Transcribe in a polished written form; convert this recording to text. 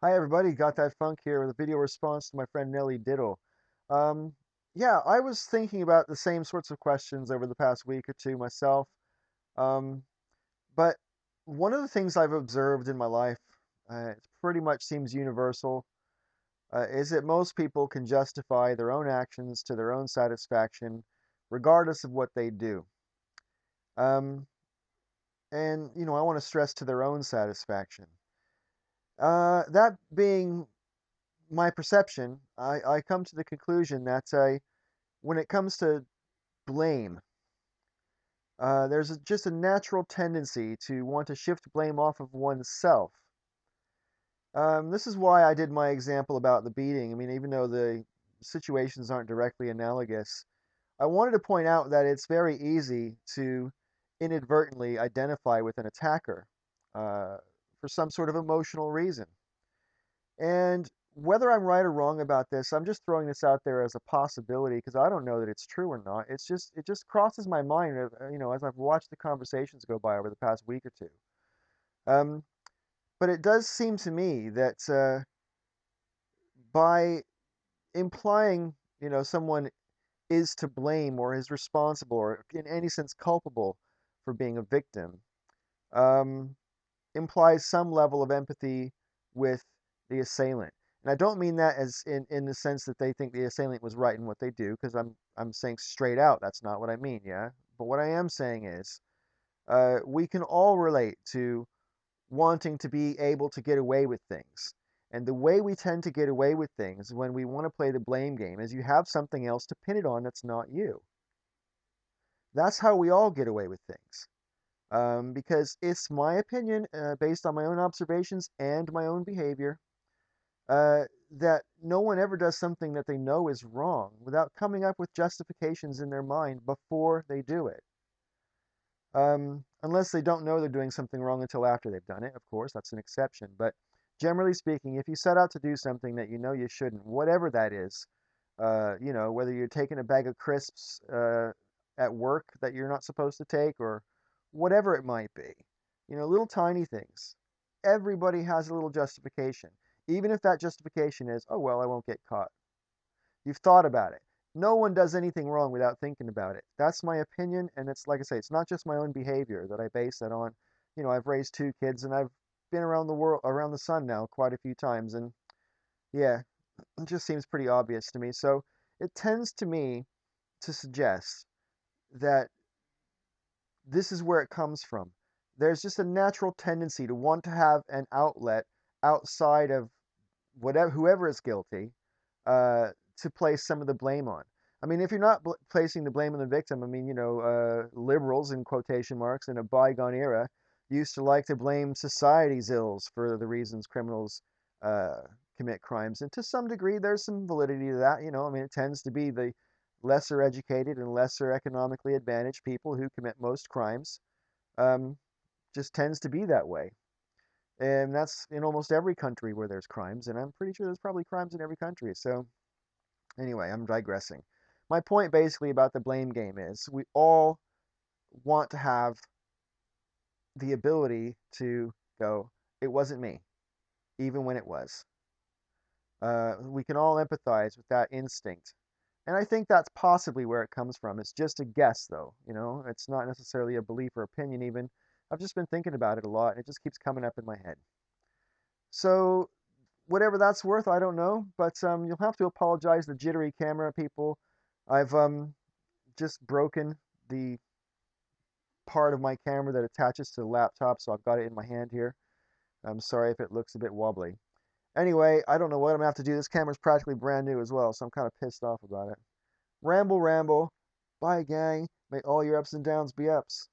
Hi everybody, Got That Funk here with a video response to my friend Nelly Diddle. Um, yeah, I was thinking about the same sorts of questions over the past week or two myself. Um, but one of the things I've observed in my life, it pretty much seems universal, is that most people can justify their own actions to their own satisfaction, regardless of what they do. Um, and I want to stress to their own satisfaction. That being my perception, I come to the conclusion that when it comes to blame, there's just a natural tendency to want to shift blame off of oneself. This is why I did my example about the beating. I mean, even though the situations aren't directly analogous, I wanted to point out that it's very easy to inadvertently identify with an attacker uh, for some sort of emotional reason. And whether I'm right or wrong about this, I'm just throwing this out there as a possibility because I don't know that it's true or not. It just crosses my mind, as I've watched the conversations go by over the past week or two. Um, but it does seem to me that by implying, someone is to blame or is responsible or in any sense culpable for being a victim, um, implies some level of empathy with the assailant. And I don't mean that as in the sense that they think the assailant was right in what they do, because I'm saying straight out that's not what I mean, yeah. But what I am saying is, we can all relate to wanting to be able to get away with things. And the way we tend to get away with things when we want to play the blame game is you have something else to pin it on that's not you. That's how we all get away with things. Because it's my opinion, based on my own observations and my own behavior, that no one ever does something that they know is wrong without coming up with justifications in their mind before they do it. Unless they don't know they're doing something wrong until after they've done it, of course, that's an exception. But generally speaking, if you set out to do something that you know you shouldn't, whatever that is, whether you're taking a bag of crisps at work that you're not supposed to take, or whatever it might be, little tiny things. Everybody has a little justification, even if that justification is, oh, well, I won't get caught. You've thought about it. No one does anything wrong without thinking about it. That's my opinion, and it's like I say, it's not just my own behavior that I base that on. I've raised two kids, and I've been around the world, around the sun now quite a few times, and yeah, it just seems pretty obvious to me. So it tends to me to suggest that this is where it comes from. There's just a natural tendency to want to have an outlet outside of whatever whoever is guilty, to place some of the blame on. I mean, if you're not placing the blame on the victim, I mean, liberals in quotation marks in a bygone era used to like to blame society's ills for the reasons criminals uh, commit crimes, and to some degree, there's some validity to that. I mean, it tends to be the lesser educated and lesser economically advantaged people who commit most crimes. Um, just tends to be that way. And that's in almost every country where there's crimes, and I'm pretty sure there's probably crimes in every country. So, anyway, I'm digressing. My point basically about the blame game is we all want to have the ability to go, it wasn't me, even when it was. We can all empathize with that instinct. And I think that's possibly where it comes from. It's just a guess, though. It's not necessarily a belief or opinion, even. I've just been thinking about it a lot, and it just keeps coming up in my head. So, whatever that's worth, I don't know, but you'll have to apologize to the jittery camera people. I've just broken the part of my camera that attaches to the laptop, so I've got it in my hand here. I'm sorry if it looks a bit wobbly. Anyway, I don't know what I'm gonna have to do. This camera's practically brand new as well, so I'm kind of pissed off about it. Ramble, ramble. Bye, gang. May all your ups and downs be ups.